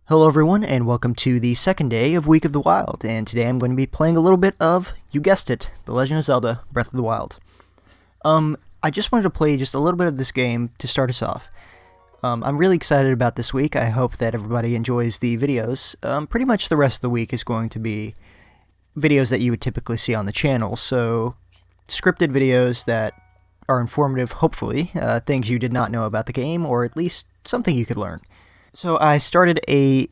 Hello everyone, and welcome to the second day of Week of the Wild, and today I'm going to be playing a little bit of, you guessed it, The Legend of Zelda, Breath of the Wild. I just wanted to play just a little bit of this game to start us off. I'm really excited about this week. I hope that everybody enjoys the videos. Pretty much the rest of the week is going to be videos that you would typically see on the channel, so scripted videos that are informative, hopefully, things you did not know about the game, or at least something you could learn. So I started a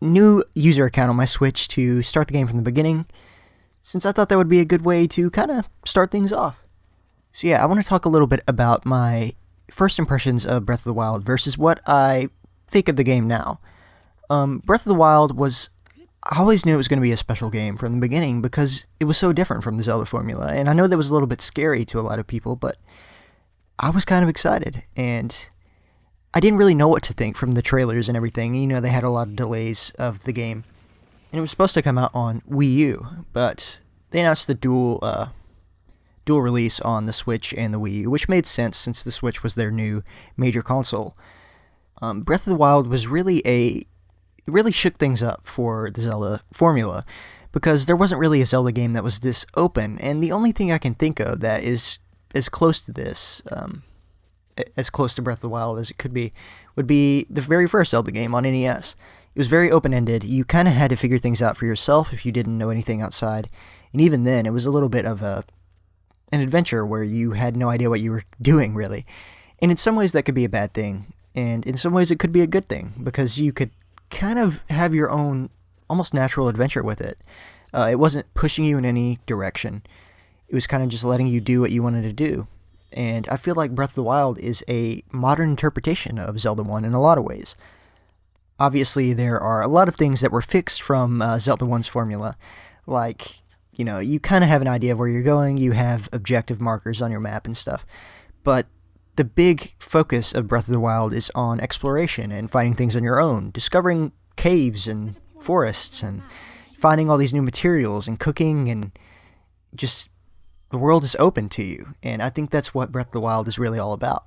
new user account on my Switch to start the game from the beginning, since I thought that would be a good way to kind of start things off. So yeah, I want to talk a little bit about my first impressions of Breath of the Wild versus what I think of the game now. Breath of the Wild I always knew it was going to be a special game from the beginning because it was so different from the Zelda formula, and I know that was a little bit scary to a lot of people, but I was kind of excited, and I didn't really know what to think from the trailers and everything. You know, they had a lot of delays of the game. And it was supposed to come out on Wii U, but they announced the dual release on the Switch and the Wii U, which made sense since the Switch was their new major console. Breath of the Wild was it really shook things up for the Zelda formula, because there wasn't really a Zelda game that was this open, and the only thing I can think of that is as close to this, as close to Breath of the Wild as it could be, would be the very first Zelda game on NES. It was very open-ended. You kind of had to figure things out for yourself if you didn't know anything outside. And even then, it was a little bit of an adventure where you had no idea what you were doing, really. And in some ways, that could be a bad thing. And in some ways, it could be a good thing, because you could kind of have your own almost natural adventure with it. It wasn't pushing you in any direction. It was kind of just letting you do what you wanted to do. And I feel like Breath of the Wild is a modern interpretation of Zelda 1 in a lot of ways. Obviously, there are a lot of things that were fixed from Zelda 1's formula. Like, you know, you kind of have an idea of where you're going, you have objective markers on your map and stuff. But the big focus of Breath of the Wild is on exploration and finding things on your own, discovering caves and forests and finding all these new materials and cooking, and just the world is open to you, and I think that's what Breath of the Wild is really all about.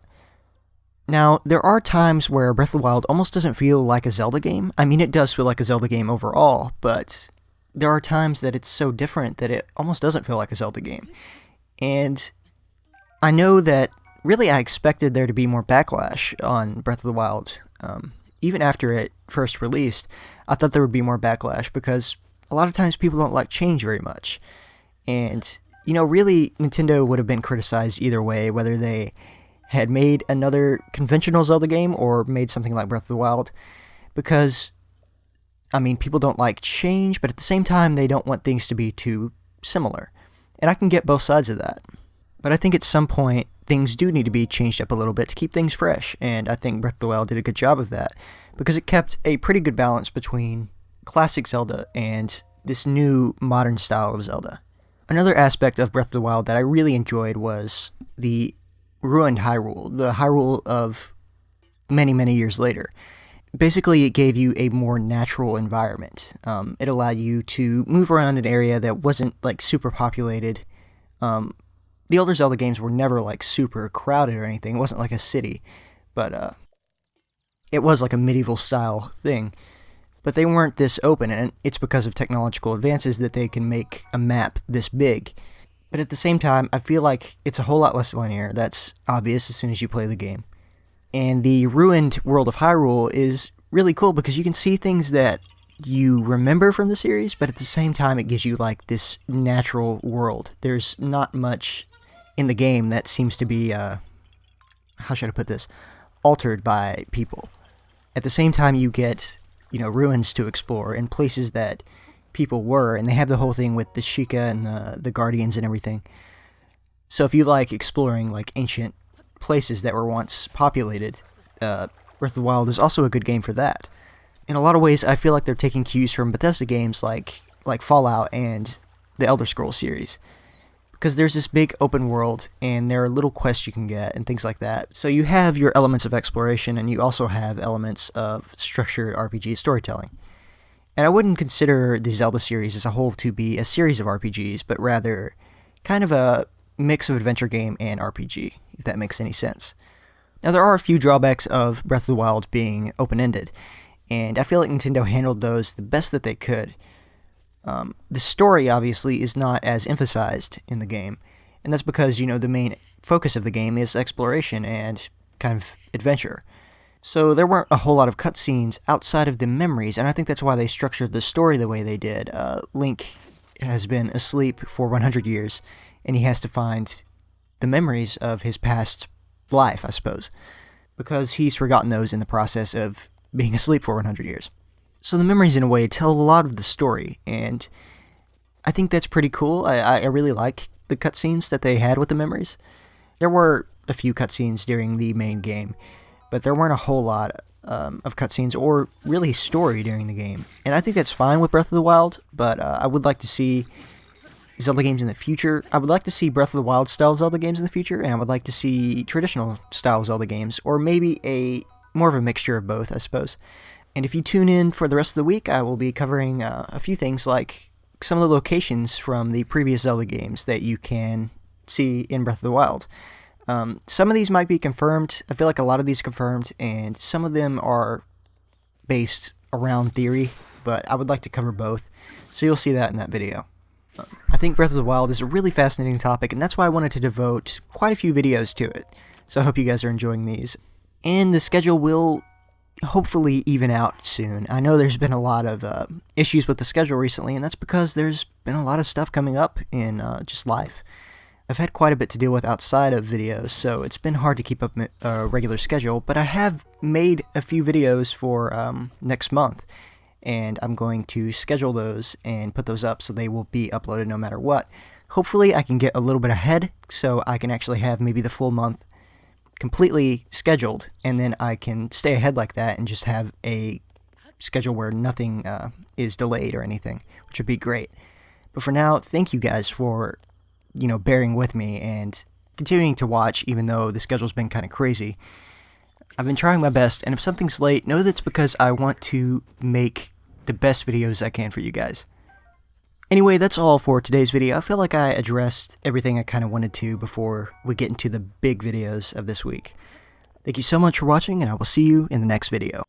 Now, there are times where Breath of the Wild almost doesn't feel like a Zelda game. I mean, it does feel like a Zelda game overall, but there are times that it's so different that it almost doesn't feel like a Zelda game. And I know that really I expected there to be more backlash on Breath of the Wild. Even after it first released, I thought there would be more backlash, because a lot of times people don't like change very much. And you know, really, Nintendo would have been criticized either way, whether they had made another conventional Zelda game or made something like Breath of the Wild, because, I mean, people don't like change, but at the same time, they don't want things to be too similar. And I can get both sides of that. But I think at some point, things do need to be changed up a little bit to keep things fresh, and I think Breath of the Wild did a good job of that, because it kept a pretty good balance between classic Zelda and this new modern style of Zelda. Another aspect of Breath of the Wild that I really enjoyed was the ruined Hyrule, the Hyrule of many, many years later. Basically, it gave you a more natural environment. It allowed you to move around an area that wasn't, like, super populated. The older Zelda games were never, like, super crowded or anything. It wasn't like a city, but it was like a medieval-style thing. But they weren't this open, and it's because of technological advances that they can make a map this big. But at the same time, I feel like it's a whole lot less linear. That's obvious as soon as you play the game. And the ruined world of Hyrule is really cool because you can see things that you remember from the series, but at the same time, it gives you like this natural world. There's not much in the game that seems to be, how should I put this, altered by people. At the same time, you get, you know, ruins to explore and places that people were, and they have the whole thing with the Sheikah and the Guardians and everything. So if you like exploring like ancient places that were once populated, Breath of the Wild is also a good game for that. In a lot of ways, I feel like they're taking cues from Bethesda games like Fallout and the Elder Scrolls series, because there's this big open world, and there are little quests you can get and things like that. So you have your elements of exploration, and you also have elements of structured RPG storytelling. And I wouldn't consider the Zelda series as a whole to be a series of RPGs, but rather kind of a mix of adventure game and RPG, if that makes any sense. Now, there are a few drawbacks of Breath of the Wild being open-ended, and I feel like Nintendo handled those the best that they could. The story, obviously, is not as emphasized in the game, and that's because, the main focus of the game is exploration and kind of adventure. So there weren't a whole lot of cutscenes outside of the memories, and I think that's why they structured the story the way they did. Link has been asleep for 100 years, and he has to find the memories of his past life, I suppose, because he's forgotten those in the process of being asleep for 100 years. So the memories, in a way, tell a lot of the story, and I think that's pretty cool. I really like the cutscenes that they had with the memories. There were a few cutscenes during the main game, but there weren't a whole lot of cutscenes or really story during the game. And I think that's fine with Breath of the Wild, but I would like to see Zelda games in the future. I would like to see Breath of the Wild style Zelda games in the future, and I would like to see traditional style Zelda games, or maybe more of a mixture of both, I suppose. And if you tune in for the rest of the week, I will be covering a few things like some of the locations from the previous Zelda games that you can see in Breath of the Wild. Some of these might be confirmed. I feel like a lot of these are confirmed, and some of them are based around theory, but I would like to cover both, so you'll see that in that video. I think Breath of the Wild is a really fascinating topic, and that's why I wanted to devote quite a few videos to it. So I hope you guys are enjoying these. And the schedule will hopefully even out soon. I know there's been a lot of issues with the schedule recently, and that's because there's been a lot of stuff coming up in just life. I've had quite a bit to deal with outside of videos, so it's been hard to keep up a regular schedule, but I have made a few videos for next month, and I'm going to schedule those and put those up so they will be uploaded no matter what. Hopefully I can get a little bit ahead, so I can actually have maybe the full month completely scheduled, and then I can stay ahead like that and just have a schedule where nothing is delayed or anything, which would be great. But for now, thank you guys for bearing with me and continuing to watch, even though the schedule's been kind of crazy. I've been trying my best, and if something's late, know that's because I want to make the best videos I can for you guys. Anyway, that's all for today's video. I feel like I addressed everything I kind of wanted to before we get into the big videos of this week. Thank you so much for watching, and I will see you in the next video.